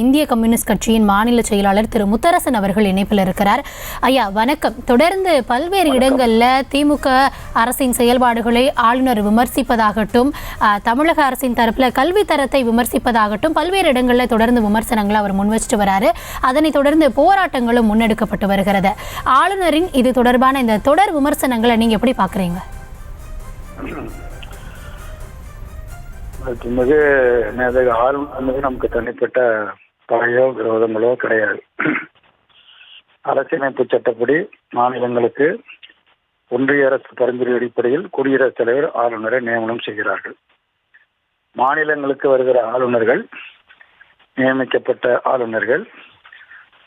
இந்திய கம்யூனிஸ்ட் கட்சியின் மாநில செயலாளர் திரு முத்தரசன் அவர்கள் இணைப்பில் இருக்கிறார். ஐயா வணக்கம். தொடர்ந்து பல்வேறு இடங்களில் திமுக அரசின் செயல்பாடுகளை ஆளுநர் விமர்சிப்பதாகட்டும், தமிழக அரசின் தரப்பில் கல்வி தரத்தை விமர்சிப்பதாகட்டும் பல்வேறு இடங்களில் தொடர்ந்து விமர்சனங்களை அவர் முன்வச்சிட்டு வராரு. அதனைத் தொடர்ந்து போராட்டங்களும் முன்னெடுக்கப்பட்டு வருகிறது. ஆளுநரின் இது தொடர்பான இந்த தொடர் விமர்சனங்களை நீங்க எப்படி பாக்குறீங்க? ஆளுநர் நமக்கு தனிப்பட்ட பகையோ விரோதங்களோ கிடையாது. அரசியலமைப்பு சட்டப்படி மாநிலங்களுக்கு ஒன்றிய அரசு பரிந்துரை அடிப்படையில் குடியரசுத் தலைவர் ஆளுநரை நியமனம் செய்கிறார்கள். மாநிலங்களுக்கு வருகிற ஆளுநர்கள், நியமிக்கப்பட்ட ஆளுநர்கள்,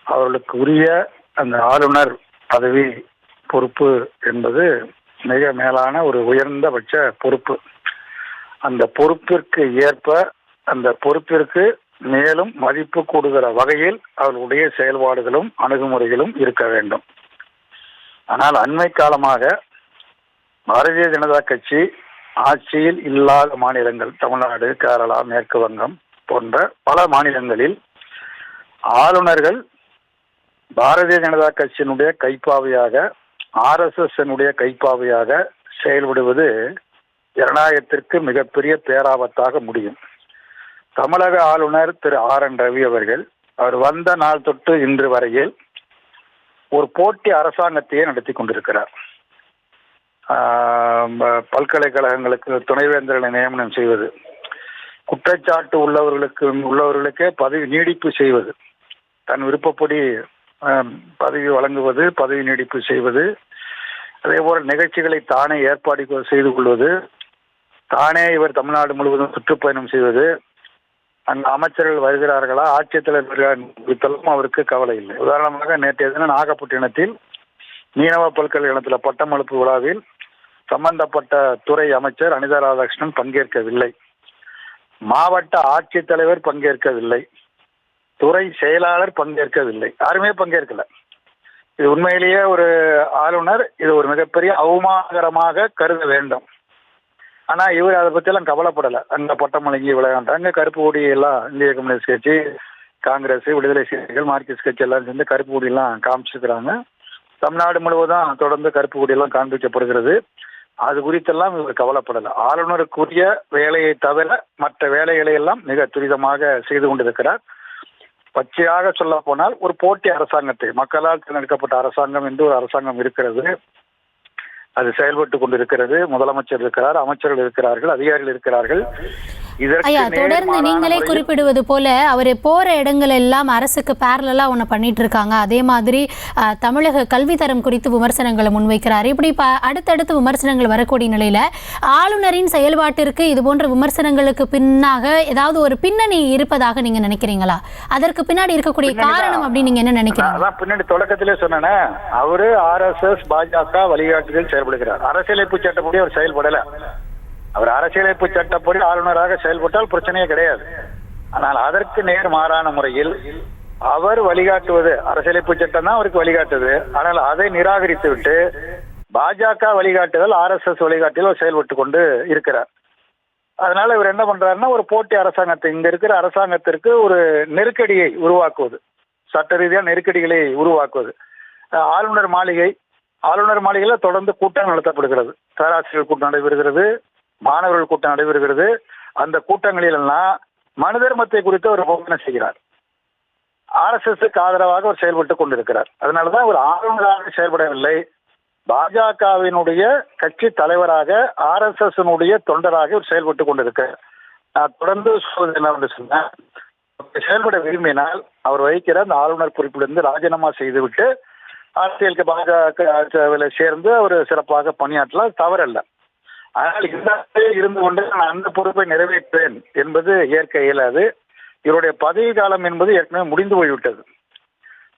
அவர்களுக்கு உரிய அந்த ஆளுநர் பதவி பொறுப்பு என்பது மிக மேலான ஒரு உயர்ந்தபட்ச பொறுப்பு. அந்த பொறுப்பிற்கு ஏற்ப அந்த பொறுப்பிற்கு மேலும் மதிப்பு கூடுகிற வகையில் அவர்களுடைய செயல்பாடுகளும் அணுகுமுறைகளும் இருக்க வேண்டும். ஆனால் அண்மை காலமாக பாரதிய ஜனதா கட்சி ஆட்சியில் இல்லாத மாநிலங்கள், தமிழ்நாடு, கேரளா, மேற்கு வங்கம் போன்ற பல மாநிலங்களில் ஆளுநர்கள் பாரதிய ஜனதா கட்சியினுடைய கைப்பாவையாக, RSS கைப்பாவையாக செயல்படுவது ஜனநாயகத்திற்கு மிகப்பெரிய பேராபத்தாக முடியும். தமிழக ஆளுநர் திரு RN ரவி அவர்கள் அவர் வந்த நாள் தொட்டு இன்று வரையில் ஒரு போட்டி அரசாங்கத்தையே நடத்தி கொண்டிருக்கிறார். பல்கலைக்கழகங்களுக்கு துணைவேந்தர்களை நியமனம் செய்வது, குற்றச்சாட்டு உள்ளவர்களுக்கே பதவி நீடிப்பு செய்வது, தன் விருப்பப்படி பதவி வழங்குவது, பதவி நீடிப்பு செய்வது, அதே போல நிகழ்ச்சிகளை தானே ஏற்பாடு செய்து கொள்வது, தானே இவர் தமிழ்நாடு முழுவதும் சுற்றுப்பயணம் செய்வது, அங்கு அமைச்சர்கள் வருகிறார்களா, ஆட்சித்தலைவர் வருகிறார்கள் அவருக்கு கவலை இல்லை. உதாரணமாக நேற்றைய தினம் நாகப்பட்டினத்தில் மீனவ பல்கலைக்கழகத்தில் பட்டமளிப்பு விழாவில் சம்பந்தப்பட்ட துறை அமைச்சர் அனிதா ராதாகிருஷ்ணன் பங்கேற்கவில்லை, மாவட்ட ஆட்சித்தலைவர் பங்கேற்கவில்லை, துறை செயலாளர் பங்கேற்கவில்லை, யாருமே பங்கேற்கல. இது உண்மையிலேயே ஒரு ஆளுநர் இது ஒரு மிகப்பெரிய அவமானகரமாக கருத வேண்டும். ஆனா இவர் அதை பத்தி எல்லாம் கவலைப்படலை. அங்க பட்டமளிங்கி விளையாண்டாங்க, கருப்பு கொடி எல்லாம் இந்திய கம்யூனிஸ்ட் கட்சி, காங்கிரஸ், விடுதலை சிறுத்தைகள், மார்க்சிஸ்ட் கட்சி எல்லாம் சேர்ந்து கருப்பு கொடி எல்லாம் காமிச்சிருக்கிறாங்க. தமிழ்நாடு முழுவதும் தொடர்ந்து கருப்பு கொடி எல்லாம் காண்பிக்கப்படுகிறது. அது குறித்தெல்லாம் இவர் கவலைப்படலை. ஆளுநருக்குரிய வேலையை தவிர மற்ற வேலைகளை எல்லாம் மிக துரிதமாக செய்து கொண்டிருக்கிறார். பச்சையாக சொல்ல போனால் ஒரு போட்டி அரசாங்கத்தை, மக்களால் தேர்ந்தெடுக்கப்பட்ட அரசாங்கம் என்று ஒரு அரசாங்கம் இருக்கிறது, அது செயல்பட்டு கொண்டிருக்கிறது. முதலமைச்சர் இருக்கிறார், அமைச்சர்கள் இருக்கிறார்கள், அதிகாரிகள் இருக்கிறார்கள். தொடர்ந்து நீங்களே குறிப்பிடுவது போல அவர் போற இடங்கள் எல்லாம் அரசுக்கு பேரலா ஒண்ணு பண்ணிட்டு இருக்காங்க. அதே மாதிரி தமிழக கல்வி தரம் குறித்து விமர்சனங்களை முன்வைக்கிறார். இப்படி அடுத்தடுத்து விமர்சனங்கள் வரக்கூடிய நிலையில ஆளுநரின் செயல்பாட்டிற்கு இது போன்ற விமர்சனங்களுக்கு பின்னாக ஏதாவது ஒரு பின்னணி இருப்பதாக நீங்க நினைக்கிறீங்களா? அதற்கு பின்னாடி இருக்கக்கூடிய காரணம் அப்படின்னு நீங்க என்ன நினைக்கிறீங்க? பின்னாடி தொடக்கத்திலே சொன்னேன், அவரு RSS பாஜக வழிகாட்டுதல் செயல்படுகிறார். அரசியலமைப்பு சட்டப்படி அவர் செயல்படல. அவர் அரசியலமைப்பு சட்டப்படி ஆளுநராக செயல்பட்டால் பிரச்சனையே கிடையாது. ஆனால் அதற்கு நேர் மாறான முறையில் அவர் வழிகாட்டுவது, அரசியலமைப்பு சட்டம் தான் அவருக்கு வழிகாட்டுது, ஆனால் அதை நிராகரித்து விட்டு பாஜக வழிகாட்டுதல், RSS வழிகாட்டுதல் செயல்பட்டு கொண்டு இருக்கிறார். அதனால இவர் என்ன பண்றாருன்னா ஒரு போட்டி அரசாங்கத்தை, இங்க இருக்கிற அரசாங்கத்திற்கு ஒரு நெருக்கடியை உருவாக்குவது, சட்ட ரீதியான நெருக்கடிகளை உருவாக்குவது. ஆளுநர் மாளிகையில தொடர்ந்து கூட்டம் நடத்தப்படுகிறது. பேராசிரியர் கூட்டம் நடைபெறுகிறது, மாணவர்கள் கூட்டம் நடைபெறுகிறது. அந்த கூட்டங்களிலெல்லாம் மனு தர்மத்தை குறித்து அவர் போதனை செய்கிறார். RSSக்கு ஆதரவாக அவர் செயல்பட்டு கொண்டிருக்கிறார். அதனாலதான் ஒரு ஆளுநராக செயல்படவில்லை, பாஜகவினுடைய கட்சி தலைவராக, RSSனுடைய தொண்டராக அவர் செயல்பட்டு கொண்டிருக்கிறார். நான் தொடர்ந்து சொல்வது என்னவென்று சொன்னேன், செயல்பட விரும்பினால் அவர் வகிக்கிற அந்த ஆளுநர் பொறுப்பிலிருந்து ராஜினாமா செய்துவிட்டு அரசியலுக்கு பாஜக சேர்ந்து அவர் சிறப்பாக பணியாற்றலாம், தவறல்ல. ஆனால் இருந்து கொண்டு நான் அந்த பொறுப்பை நிறைவேற்றேன் என்பது ஏற்க இயலாது. இவருடைய பதவி காலம் என்பது ஏற்கனவே முடிந்து போய்விட்டது.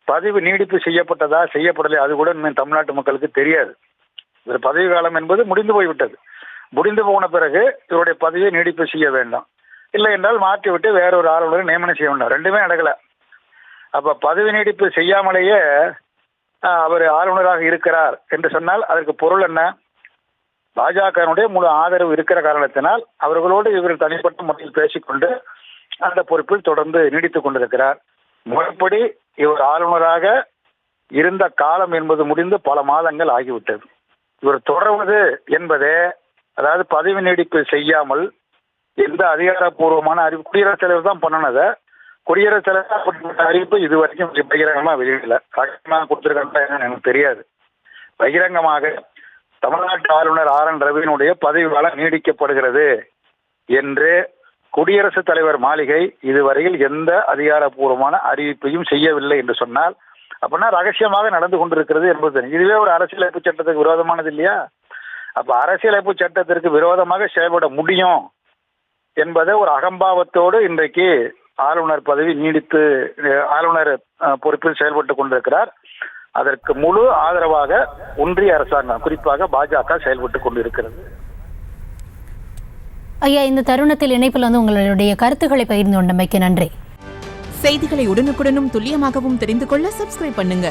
பதவி நீடிப்பு செய்யப்பட்டதா செய்யப்படலையா அது கூட இன்னும் தமிழ்நாட்டு மக்களுக்கு தெரியாது. இவர் பதவி காலம் என்பது முடிந்து போய்விட்டது. முடிந்து போன பிறகு இவருடைய பதவியை நீடிப்பு செய்ய வேண்டாம், இல்லை என்றால் மாற்றிவிட்டு வேறொரு ஆளுநரை நியமனம் செய்ய வேண்டாம். ரெண்டுமே நடக்கல. அப்ப பதவி நீடிப்பு செய்யாமலேயே அவர் ஆளுநராக இருக்கிறார் என்று சொன்னால் அதற்கு பொருள் என்ன? பாஜகனுடைய முழு ஆதரவு இருக்கிற காரணத்தினால் அவர்களோடு இவர்கள் தனிப்பட்ட முறையில் பேசிக்கொண்டு அந்த பொறுப்பில் தொடர்ந்து நீடித்துக் கொண்டிருக்கிறார். முறைப்படி இவர் ஆளுநராக இருந்த காலம் என்பது முடிந்து பல மாதங்கள் ஆகிவிட்டது. இவர் தொடர்வது என்பதே, அதாவது பதவி நீடிப்பு செய்யாமல் எந்த அதிகாரப்பூர்வமான அறிவிப்பு, குடியரசுத் தலைவர் தான் பண்ணனதை, குடியரசுத் தலைவர் அப்படிப்பட்ட அறிவிப்பு இதுவரைக்கும் பகிரங்கமா வெளியிடல. கடினமாக கொடுத்திருக்காங்க எனக்கு தெரியாது. பகிரங்கமாக தமிழ்நாட்டு ஆளுநர் RN ரவியினுடைய பதவி காலம் நீடிக்கப்படுகிறது என்று குடியரசுத் தலைவர் மாளிகை இதுவரையில் எந்த அதிகாரப்பூர்வமான அறிவிப்பையும் செய்யவில்லை என்று சொன்னால், அப்படின்னா ரகசியமாக நடந்து கொண்டிருக்கிறது என்பது. இதுவே ஒரு அரசியலமைப்பு சட்டத்துக்கு விரோதமானது இல்லையா? அப்ப அரசியலமைப்பு சட்டத்திற்கு விரோதமாக செயல்பட முடியும் என்பதை ஒரு அகம்பாவத்தோடு இன்றைக்கு ஆளுநர் பதவி நீடித்து ஆளுநர் பொறுப்பில் செயல்பட்டு கொண்டிருக்கிறார். அதற்கு முழு ஆதரவாக ஒன்றிய அரசாங்கம், குறிப்பாக பாஜக செயல்பட்டு கொண்டிருக்கிறது. ஐயா, இந்த தருணத்தில் இணைப்பில் வந்து உங்களுடைய கருத்துக்களை பகிர்ந்து கொண்டமைக்கு நன்றி. செய்திகளை உடனுக்குடனும் துல்லியமாகவும் தெரிந்து கொள்ள சப்ஸ்கிரைப் பண்ணுங்க.